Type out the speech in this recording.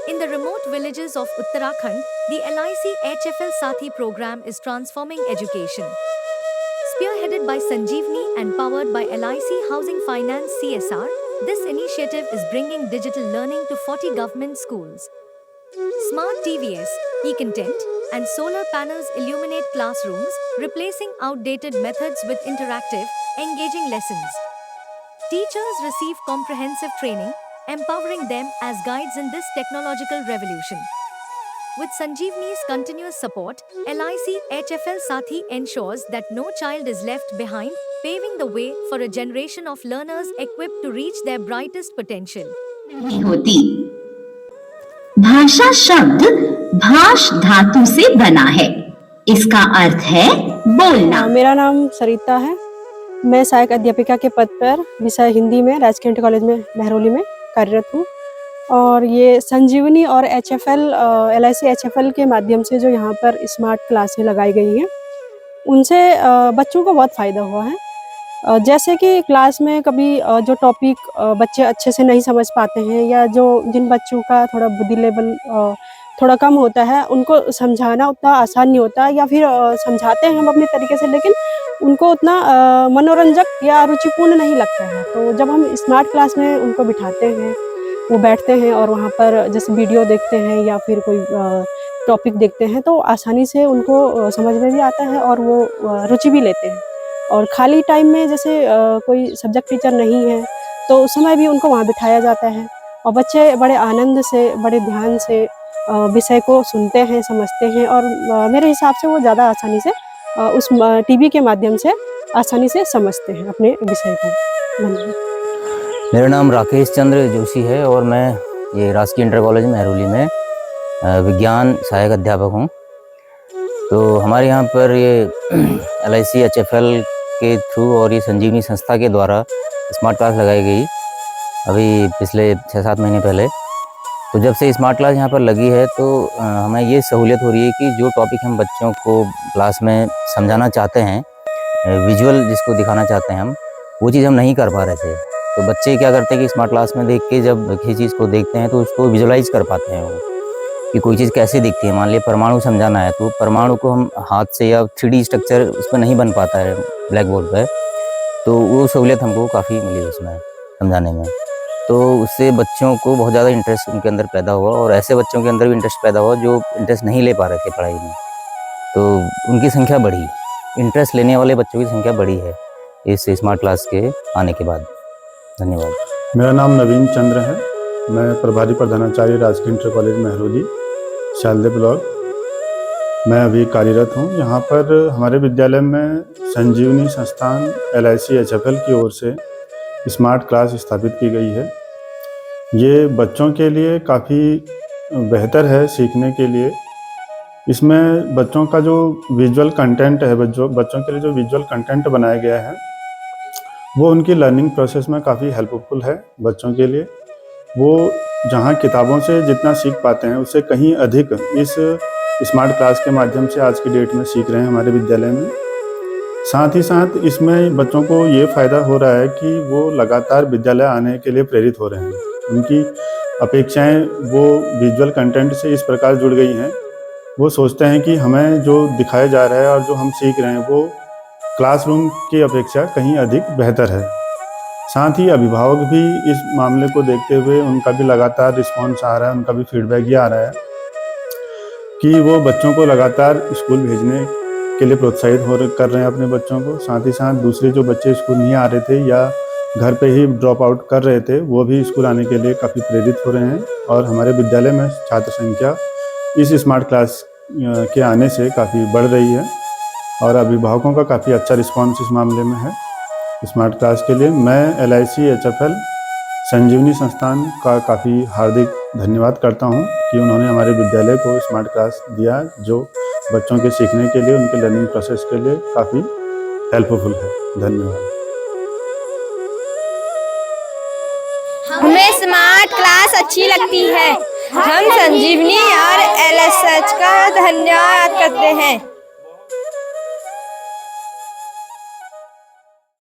In the remote villages of Uttarakhand, the LIC HFL Sathi program is transforming education. Spearheaded by Sanjeevni and powered by LIC Housing Finance CSR, this initiative is bringing digital learning to 40 government schools. Smart TVs, e-content, and solar panels illuminate classrooms, replacing outdated methods with interactive, engaging lessons. Teachers receive comprehensive training, empowering them as guides in this technological revolution. With Sanjeevni's continuous support, LIC HFL Sathi ensures that no child is left behind, paving the way for a generation of learners equipped to reach their brightest potential. नहीं होती। भाषा शब्द भाष धातु से बना है। इसका अर्थ है बोलना। मेरा नाम सरिता है। मैं सहायक अध्यापिका के पद पर विषय हिंदी में राजकीय इंटर कॉलेज में महरौली में कार्यरत हूँ। और ये संजीवनी और LIC HFL के माध्यम से जो यहाँ पर स्मार्ट क्लासें लगाई गई हैं, उनसे बच्चों को बहुत फ़ायदा हुआ है। जैसे कि क्लास में कभी जो टॉपिक बच्चे अच्छे से नहीं समझ पाते हैं या जिन बच्चों का थोड़ा बुद्धि लेवल थोड़ा कम होता है, उनको समझाना उतना आसान नहीं होता, या फिर समझाते हैं हम अपने तरीके से, लेकिन उनको उतना मनोरंजक या रुचिपूर्ण नहीं लगता है। तो जब हम स्मार्ट क्लास में उनको बिठाते हैं, वो बैठते हैं और वहाँ पर जैसे वीडियो देखते हैं या फिर कोई टॉपिक देखते हैं, तो आसानी से उनको समझ में भी आता है और वो रुचि भी लेते हैं। और खाली टाइम में जैसे कोई सब्जेक्ट टीचर नहीं है, तो उस समय भी उनको वहाँ बिठाया जाता है और बच्चे बड़े आनंद से, बड़े ध्यान से विषय को सुनते हैं, समझते हैं, और मेरे हिसाब से वो ज़्यादा आसानी से उस टीवी के माध्यम से आसानी से समझते हैं अपने विषय को। धन्यवाद। मेरा नाम राकेश चंद्र जोशी है और मैं ये राजकीय इंटर कॉलेज महरौली में विज्ञान सहायक अध्यापक हूँ। तो हमारे यहाँ पर ये LIC HFL के थ्रू और ये संजीवनी संस्था के द्वारा स्मार्ट क्लास लगाई गई अभी पिछले 6-7 महीने पहले। तो जब से स्मार्ट क्लास यहाँ पर लगी है तो हमें ये सहूलियत हो रही है कि जो टॉपिक हम बच्चों को क्लास में समझाना चाहते हैं, विजुअल जिसको दिखाना चाहते हैं हम, वो चीज़ हम नहीं कर पा रहे थे। तो बच्चे क्या करते हैं कि स्मार्ट क्लास में देख के जब किसी चीज़ को देखते हैं तो उसको विजुअलाइज कर पाते हैं वो, कि कोई चीज़ कैसे दिखती है। मान लिया परमाणु समझाना है तो परमाणु को हम हाथ से या 3D स्ट्रक्चर उस पर नहीं बन पाता है ब्लैक बोर्ड पर, तो वो सहूलियत हमको काफ़ी मिली उसमें समझाने में। तो उससे बच्चों को बहुत ज़्यादा इंटरेस्ट उनके अंदर पैदा हुआ और ऐसे बच्चों के अंदर भी इंटरेस्ट पैदा हुआ जो इंटरेस्ट नहीं ले पा रहे थे पढ़ाई में, तो उनकी संख्या बढ़ी, इंटरेस्ट लेने वाले बच्चों की संख्या बढ़ी है इस स्मार्ट क्लास के आने के बाद। धन्यवाद। मेरा नाम नवीन चंद्र है। मैं प्रभारी प्रधानाचार्य राजकीय इंटर कॉलेज महरौली शालदे ब्लॉक मैं अभी कार्यरत हूँ। यहाँ पर हमारे विद्यालय में संजीवनी संस्थान LIC HFL की ओर से स्मार्ट क्लास स्थापित की गई है। ये बच्चों के लिए काफ़ी बेहतर है सीखने के लिए। इसमें बच्चों का जो विजुअल कंटेंट है, बच्चों के लिए जो विजुअल कंटेंट बनाया गया है, वो उनकी लर्निंग प्रोसेस में काफ़ी हेल्पफुल है बच्चों के लिए। वो जहाँ किताबों से जितना सीख पाते हैं उससे कहीं अधिक इस स्मार्ट क्लास के माध्यम से आज की डेट में सीख रहे हैं हमारे विद्यालय में। साथ ही साथ इसमें बच्चों को ये फ़ायदा हो रहा है कि वो लगातार विद्यालय आने के लिए प्रेरित हो रहे हैं। उनकी अपेक्षाएं वो विजुअल कंटेंट से इस प्रकार जुड़ गई हैं, वो सोचते हैं कि हमें जो दिखाया जा रहा है और जो हम सीख रहे हैं वो क्लासरूम की अपेक्षा कहीं अधिक बेहतर है। साथ ही अभिभावक भी इस मामले को देखते हुए उनका भी लगातार रिस्पॉन्स आ रहा है, उनका भी फीडबैक ये आ रहा है कि वो बच्चों को लगातार स्कूल भेजने के लिए प्रोत्साहित कर रहे हैं अपने बच्चों को। साथ ही साथ दूसरे जो बच्चे स्कूल नहीं आ रहे थे या घर पे ही ड्रॉप आउट कर रहे थे, वो भी स्कूल आने के लिए काफ़ी प्रेरित हो रहे हैं। और हमारे विद्यालय में छात्र संख्या इस स्मार्ट क्लास के आने से काफ़ी बढ़ रही है और अभिभावकों का काफ़ी अच्छा रिस्पॉन्स इस मामले में है स्मार्ट क्लास के लिए। मैं LIC HFL संजीवनी संस्थान का काफ़ी हार्दिक धन्यवाद करता हूं कि उन्होंने हमारे विद्यालय को स्मार्ट क्लास दिया, जो बच्चों के सीखने के लिए, उनके लर्निंग प्रोसेस के लिए काफ़ी हेल्पफुल है। धन्यवाद। हमें स्मार्ट क्लास अच्छी लगती है। हम संजीवनी और LSH का धन्यवाद करते हैं।